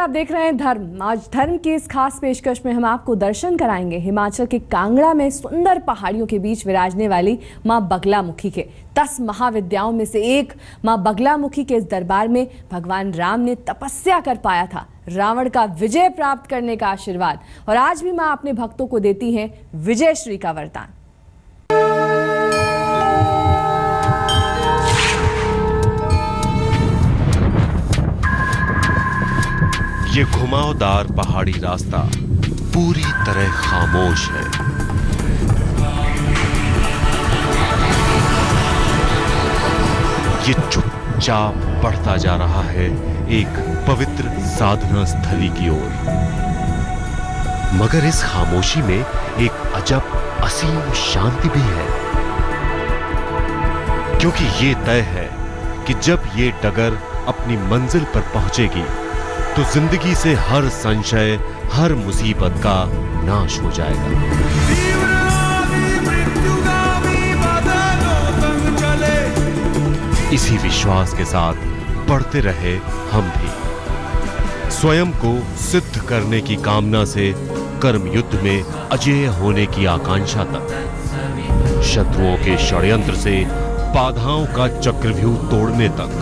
आप देख रहे हैं धर्म। आज धर्म की इस खास पेशकश में हम आपको दर्शन कराएंगे हिमाचल के कांगड़ा में सुंदर पहाड़ियों के बीच विराजने वाली मां बगलामुखी के। 10 महाविद्याओं में से एक मां बगलामुखी के इस दरबार में भगवान राम ने तपस्या कर पाया था रावण का विजय प्राप्त करने का आशीर्वाद, और आज भी मां अपने भक्तों को देती हैं विजय श्री का वरदान। ये घुमावदार पहाड़ी रास्ता पूरी तरह खामोश है। ये चुपचाप बढ़ता जा रहा है एक पवित्र साधना स्थली की ओर। मगर इस खामोशी में एक अजब असीम शांति भी है, क्योंकि ये तय है कि जब ये डगर अपनी मंजिल पर पहुंचेगी तो जिंदगी से हर संशय, हर मुसीबत का नाश हो जाएगा। इसी विश्वास के साथ बढ़ते रहे हम भी, स्वयं को सिद्ध करने की कामना से कर्म युद्ध में अजेय होने की आकांक्षा तक, शत्रुओं के षड्यंत्र से बाधाओं का चक्रव्यूह तोड़ने तक,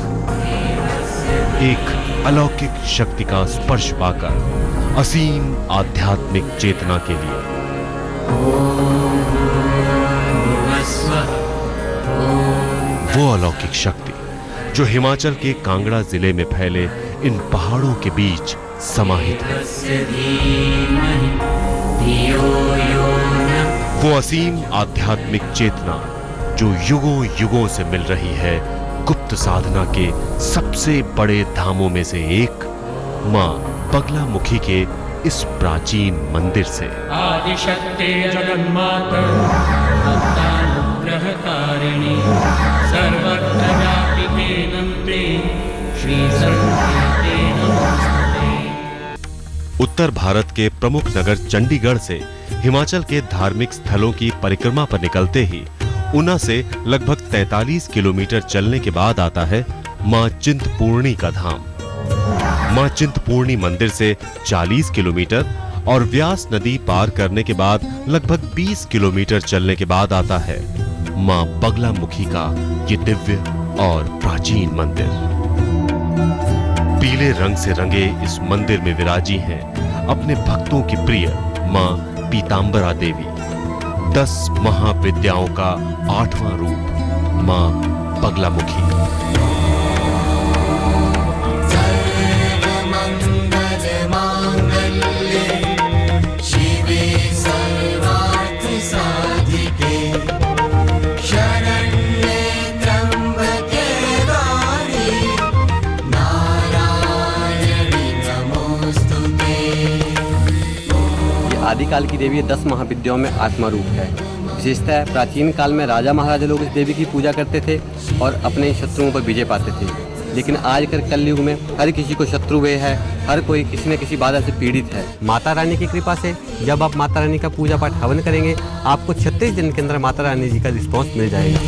एक अलौकिक शक्ति का स्पर्श पाकर असीम आध्यात्मिक चेतना के लिए। वो अलौकिक शक्ति जो हिमाचल के कांगड़ा जिले में फैले इन पहाड़ों के बीच समाहित है। वो असीम आध्यात्मिक चेतना जो युगों युगों से मिल रही है गुप्त साधना के सबसे बड़े धामों में से एक मां बगलामुखी के इस प्राचीन मंदिर से। आदिशक्ति जगन्माता अनुग्रहकारिणी सर्वत्र व्यापिते नम्रे श्री संकीर्ते नमस्ते। उत्तर भारत के प्रमुख नगर चंडीगढ़ से हिमाचल के धार्मिक स्थलों की परिक्रमा पर निकलते ही ऊना से लगभग 43 किलोमीटर चलने के बाद आता है मां चिंतपूर्णी का धाम। मां चिंतपूर्णी मंदिर से 40 किलोमीटर और व्यास नदी पार करने के बाद लगभग 20 किलोमीटर चलने के बाद आता है मां बगलामुखी का ये दिव्य और प्राचीन मंदिर। पीले रंग से रंगे इस मंदिर में विराजी हैं अपने भक्तों की प्रिय मां पीतांबरा देवी। 10 महाविद्याओं का 8वां रूप मां बगलामुखी। आदिकाल की देवी 10 महाविद्याओं में 8वां रूप है। विशेषता है प्राचीन काल में राजा महाराजा लोग इस देवी की पूजा करते थे और अपने शत्रुओं पर विजय पाते थे। लेकिन आजकल कलयुग में हर किसी को शत्रु हुए है, हर कोई किसी न किसी बाधा से पीड़ित है। माता रानी की कृपा से जब आप माता रानी का पूजा पाठ हवन करेंगे आपको 36 दिन के अंदर माता रानी जी का रिस्पॉन्स मिल जाएगा।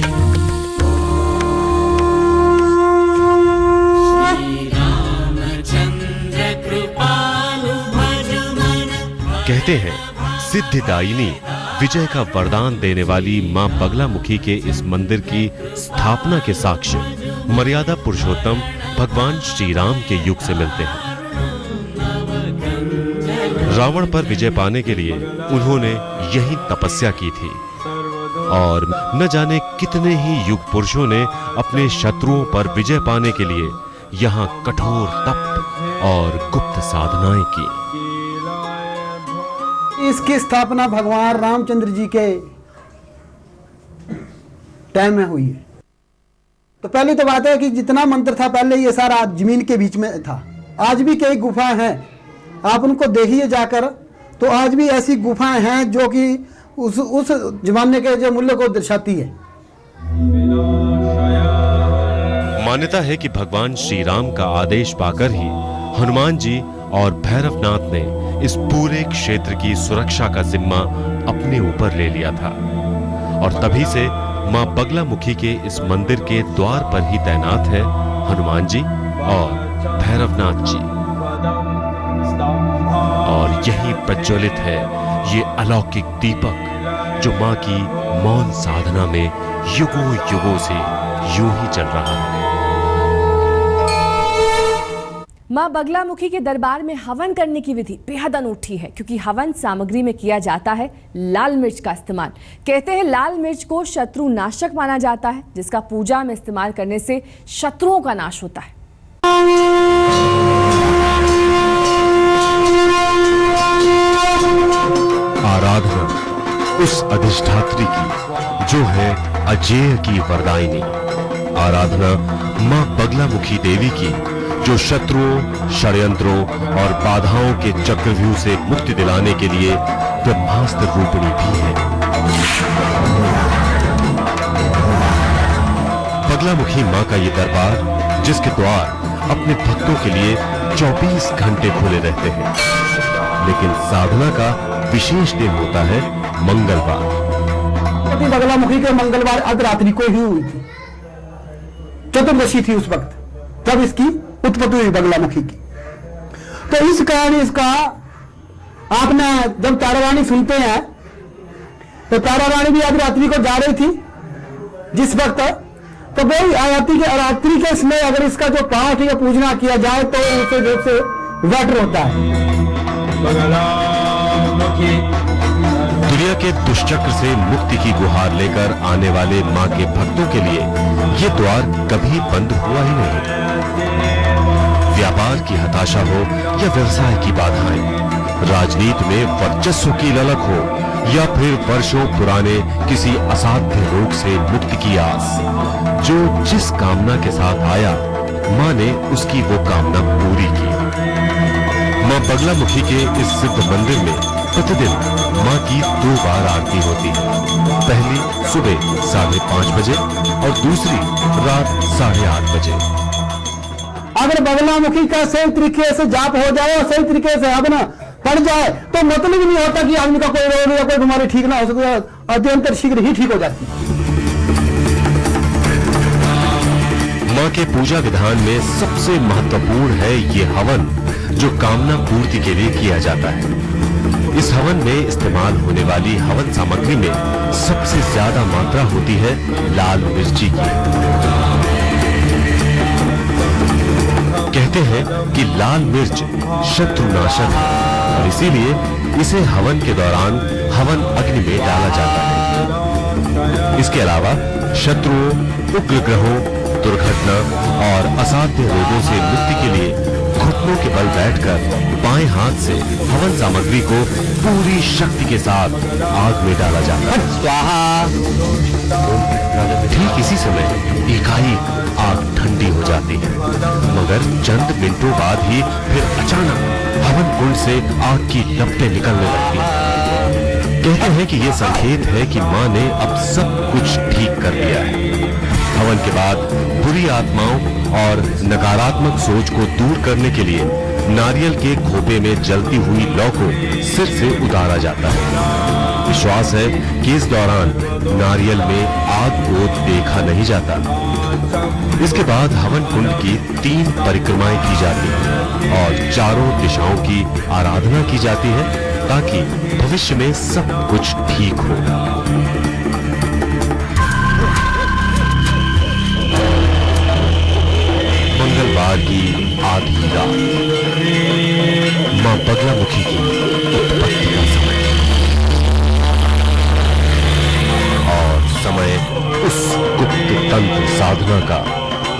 कहते हैं सिद्धिदायिनी विजय का वरदान देने वाली मां बगलामुखी के इस मंदिर की स्थापना के साक्ष्य मर्यादा पुरुषोत्तम भगवान श्री राम के युग से मिलते हैं। रावण पर विजय पाने के लिए उन्होंने यही तपस्या की थी और न जाने कितने ही युग पुरुषों ने अपने शत्रुओं पर विजय पाने के लिए यहाँ कठोर तप और गुप्त साधनाएं की। इसकी स्थापना भगवान रामचंद्र जी के टाइम में हुई है। तो पहली तो बात है कि जितना मंत्र था पहले ये सारा जमीन के बीच में था। आज भी कई गुफाएं हैं, आप उनको देखिए जाकर, तो आज भी ऐसी गुफाएं हैं जो कि उस जमाने के जो मूल्य को दर्शाती है। मान्यता है कि भगवान श्री राम का आदेश पाकर ही हनुमान जी और भैरवनाथ ने इस पूरे क्षेत्र की सुरक्षा का जिम्मा अपने ऊपर ले लिया था और तभी से मां बगलामुखी के इस मंदिर के द्वार पर ही तैनात है हनुमान जी और भैरवनाथ जी। यही प्रज्वलित है ये अलौकिक दीपक जो मां की मौन साधना में युगों युगों से यूं ही चल रहा है। मां बगलामुखी के दरबार में हवन करने की विधि बेहद अनूठी है, क्योंकि हवन सामग्री में किया जाता है लाल मिर्च का इस्तेमाल। कहते हैं लाल मिर्च को शत्रु नाशक माना जाता है, जिसका पूजा में इस्तेमाल करने से शत्रुओं का नाश होता है। आराधना उस अधिष्ठात्री की जो है अजेय की वरदायिनी। आराधना मां बगलामुखी देवी की जो शत्रुओं, षड्यंत्रों और बाधाओं के चक्रव्यूह से मुक्ति दिलाने के लिए ब्रह्मास्त्र रूपिणी भी है। बगलामुखी मां का ये दरबार, जिसके द्वार अपने भक्तों के लिए 24 घंटे खुले रहते हैं, लेकिन साधना का विशेष दिन होता है मंगलवार। बगलामुखी के मंगलवार अर्धरात्रि को ही हुई थी, चतुर्दशी थी उस वक्त, तब इसकी उत्पत्ति हुई बगलामुखी की। तो इस कारण इसका आपने जब तारारानी सुनते हैं तो तारारानी भी अर्धरात्रि को जा रही थी जिस वक्त, तो वही रात्रि के समय अगर इसका जो पाठ या पूजना किया जाए तो उसे रूप से बेटर होता है। दुनिया के दुष्चक्र से मुक्ति की गुहार लेकर आने वाले मां के भक्तों के लिए ये द्वार कभी बंद हुआ ही नहीं। व्यापार की हताशा हो या व्यवसाय की बाधाएं, राजनीति में वर्चस्व की ललक हो या फिर वर्षों पुराने किसी असाध्य रोग से मुक्ति की आस, जो जिस कामना के साथ आया मां ने उसकी वो कामना पूरी की। मां बगलामुखी के इस सिद्ध मंदिर में प्रतिदिन मां की 2 बार आरती होती है। पहली सुबह 5:30 बजे और दूसरी रात 8:30 बजे। अगर बगलामुखी का सही तरीके से जाप हो जाए और सही तरीके से हवन पड़ जाए तो मतलब ही नहीं होता कि आदमी का कोई रोग या कोई बीमारी ठीक ना हो सकती, अत्यंत शीघ्र ही ठीक हो जाती है। मां के पूजा विधान में सबसे महत्वपूर्ण है ये हवन, जो कामना पूर्ति के लिए किया जाता है। इस हवन में इस्तेमाल होने वाली हवन सामग्री में सबसे ज्यादा मात्रा होती है लाल मिर्ची की। कहते हैं कि लाल मिर्च शत्रुनाशक है और इसीलिए इसे हवन के दौरान हवन अग्नि में डाला जाता है। इसके अलावा शत्रुओं, उग्र ग्रहों, दुर्घटना और असाध्य रोगों से मुक्ति के लिए घुटनों के बल बैठकर बाएं हाथ से हवन सामग्री को पूरी शक्ति के साथ आग में डाला जाता है। ठीक इसी समय एकाएक आग ठंडी हो जाती है, मगर चंद मिनटों बाद ही फिर अचानक हवन कुंड से आग की लपटें निकलने लगती हैं। कहते हैं कि यह संकेत है कि मां ने अब सब कुछ ठीक कर दिया है। हवन के बाद बुरी आत्माओं और नकारात्मक सोच को दूर करने के लिए नारियल के खोपे में जलती हुई लौ को सिर से उतारा जाता है। विश्वास है कि इस दौरान नारियल में आग को देखा नहीं जाता। इसके बाद हवन कुंड की 3 परिक्रमाएं की जाती हैं और चारों दिशाओं की आराधना की जाती है ताकि भविष्य में सब कुछ ठीक हो। मंगलवार की आधी रात, मां बगलामुखी की उत्पत्ति का समय और समय उस गुप्त तंत्र साधना का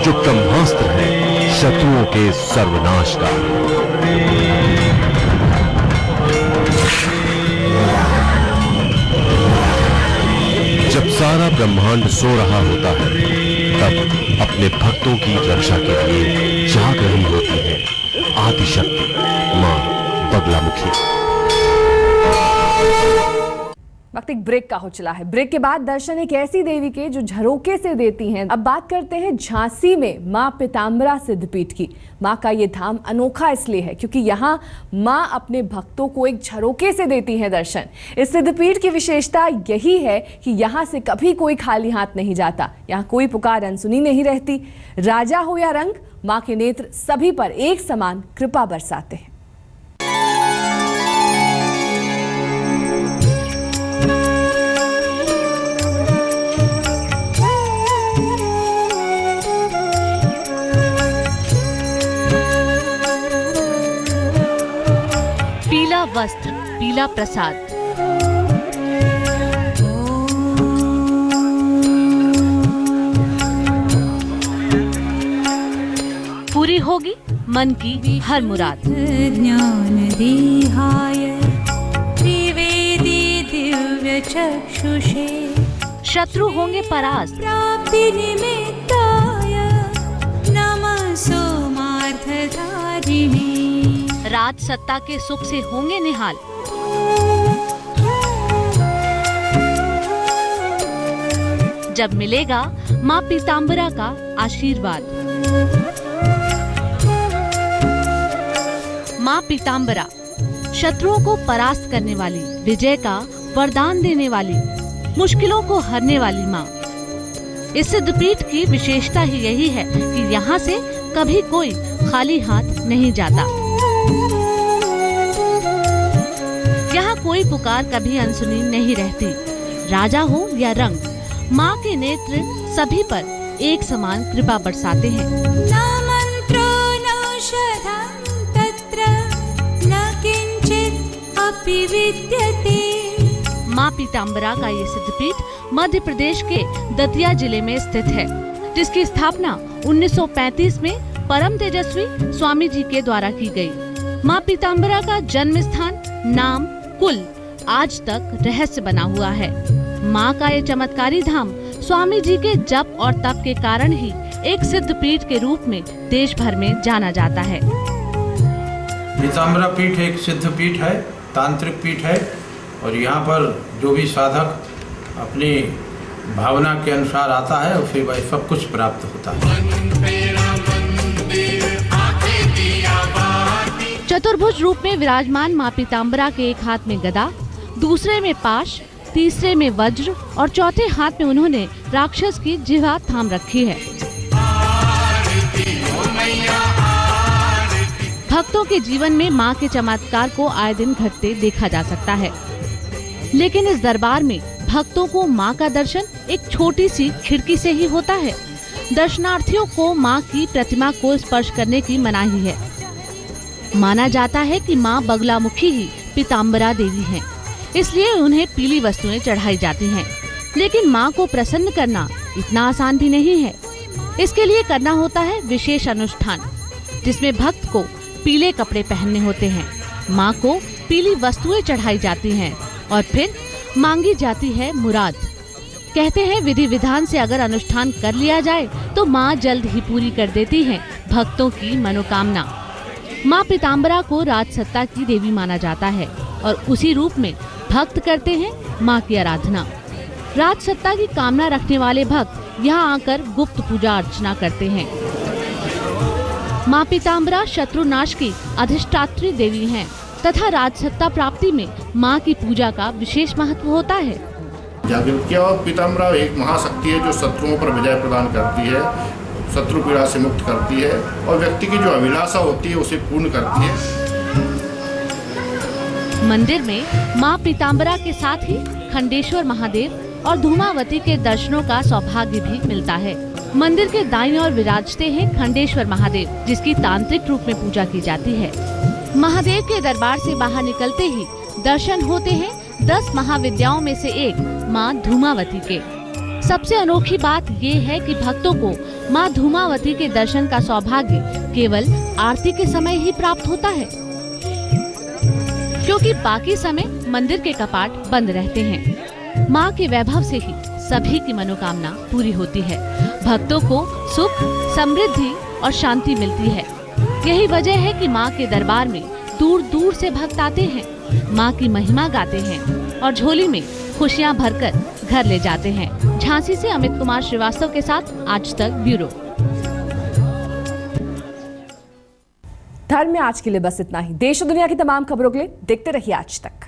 जो ब्रह्मास्त्र है शत्रुओं के सर्वनाश का। जब सारा ब्रह्मांड सो रहा होता है तब अपने भक्तों की रक्षा के लिए जाग रही होती है आदिशक्ति मां बगलामुखी। वक्त एक ब्रेक का हो चला है। ब्रेक के बाद दर्शन एक ऐसी देवी के जो झरोके से देती हैं। अब बात करते हैं झांसी में मां पीताम्बरा सिद्धपीठ की। मां का ये धाम अनोखा इसलिए है क्योंकि यहाँ मां अपने भक्तों को एक झरोके से देती हैं दर्शन। इस सिद्धपीठ की विशेषता यही है कि यहाँ से कभी कोई खाली हाथ नहीं जाता। यहाँ कोई पुकार अनसुनी नहीं रहती। राजा हो या रंग, मां के नेत्र सभी पर एक समान कृपा बरसाते हैं। वस्त्र, पीला प्रसाद। पूरी होगी मन की हर मुराद। ज्ञान देहाय त्रिवेदी दिव्य चक्षुषे शत्रु होंगे परास्त। प्राप्ति निमित्ताय नमः सोमार्थधारिणे। राज सत्ता के सुख से होंगे निहाल। जब मिलेगा माँ पीताम्बरा का आशीर्वाद। माँ पीताम्बरा शत्रुओं को परास्त करने वाली, विजय का वरदान देने वाली, मुश्किलों को हरने वाली माँ। इस सिद्धपीठ की विशेषता ही यही है कि यहाँ से कभी कोई खाली हाथ नहीं जाता। यहाँ कोई पुकार कभी अनसुनी नहीं रहती। राजा हो या रंग, माँ के नेत्र सभी पर एक समान कृपा बरसाते हैं। न मंत्रो नौषधं तत्र न किंचित् अपि विद्यते। माँ पीताम्बरा का ये सिद्धपीठ मध्य प्रदेश के दतिया जिले में स्थित है, जिसकी स्थापना 1935 में परम तेजस्वी स्वामी जी के द्वारा की गई। माँ पीताम्बरा का जन्म स्थान, नाम, कुल आज तक रहस्य बना हुआ है। माँ का ये चमत्कारी धाम स्वामी जी के जप और तप के कारण ही एक सिद्धपीठ के रूप में देश भर में जाना जाता है। पीताम्बरा पीठ एक सिद्ध पीठ है, तांत्रिक पीठ है, और यहाँ पर जो भी साधक अपनी भावना के अनुसार आता है उसे वह सब कुछ प्राप्त होता है। चतुर्भुज रूप में विराजमान माँ पीताम्बरा के एक हाथ में गदा, दूसरे में पाश, तीसरे में वज्र और चौथे हाथ में उन्होंने राक्षस की जिह्वा थाम रखी है। भक्तों के जीवन में माँ के चमत्कार को आए दिन घटते देखा जा सकता है, लेकिन इस दरबार में भक्तों को माँ का दर्शन एक छोटी सी खिड़की से ही होता है। दर्शनार्थियों को माँ की प्रतिमा को स्पर्श करने की मनाही है। माना जाता है कि माँ बगलामुखी ही पीताम्बरा देवी हैं, इसलिए उन्हें पीली वस्तुएं चढ़ाई जाती हैं। लेकिन माँ को प्रसन्न करना इतना आसान भी नहीं है। इसके लिए करना होता है विशेष अनुष्ठान, जिसमें भक्त को पीले कपड़े पहनने होते हैं, माँ को पीली वस्तुएं चढ़ाई जाती हैं और फिर मांगी जाती है मुराद। कहते हैं विधि विधान से अगर अनुष्ठान कर लिया जाए तो माँ जल्द ही पूरी कर देती हैं भक्तों की मनोकामना। माँ पीताम्बरा को राजसत्ता की देवी माना जाता है और उसी रूप में भक्त करते हैं माँ की आराधना। राजसत्ता की कामना रखने वाले भक्त यहाँ आकर गुप्त पूजा अर्चना करते हैं। माँ पीताम्बरा शत्रुनाश की अधिष्ठात्री देवी हैं तथा राजसत्ता प्राप्ति में माँ की पूजा का विशेष महत्व होता है। जागृत्या और पीताम्बरा एक महाशक्ति है जो शत्रुओं पर विजय प्रदान करती है, शत्रु पीड़ा से मुक्त करती है और व्यक्ति की जो अभिलाषा होती है उसे पूर्ण करती है। मंदिर में माँ पीताम्बरा के साथ ही खंडेश्वर महादेव और धूमावती के दर्शनों का सौभाग्य भी मिलता है। मंदिर के दाईं ओर विराजते हैं खंडेश्वर महादेव, जिसकी तांत्रिक रूप में पूजा की जाती है। महादेव के दरबार से बाहर निकलते ही दर्शन होते हैं 10 महाविद्याओं में से एक माँ धूमावती के। सबसे अनोखी बात ये है कि भक्तों को माँ धूमावती के दर्शन का सौभाग्य केवल आरती के समय ही प्राप्त होता है, क्योंकि बाकी समय मंदिर के कपाट बंद रहते हैं। माँ के वैभव से ही सभी की मनोकामना पूरी होती है। भक्तों को सुख, समृद्धि और शांति मिलती है। यही वजह है कि माँ के दरबार में दूर दूर से भक्त आते हैं, माँ की महिमा गाते हैं और झोली में खुशियाँ भरकर घर ले जाते हैं। झांसी से अमित कुमार श्रीवास्तव के साथ आज तक ब्यूरो। धर्म में आज के लिए बस इतना ही। देश और दुनिया की तमाम खबरों के लिए देखते रहिए आज तक।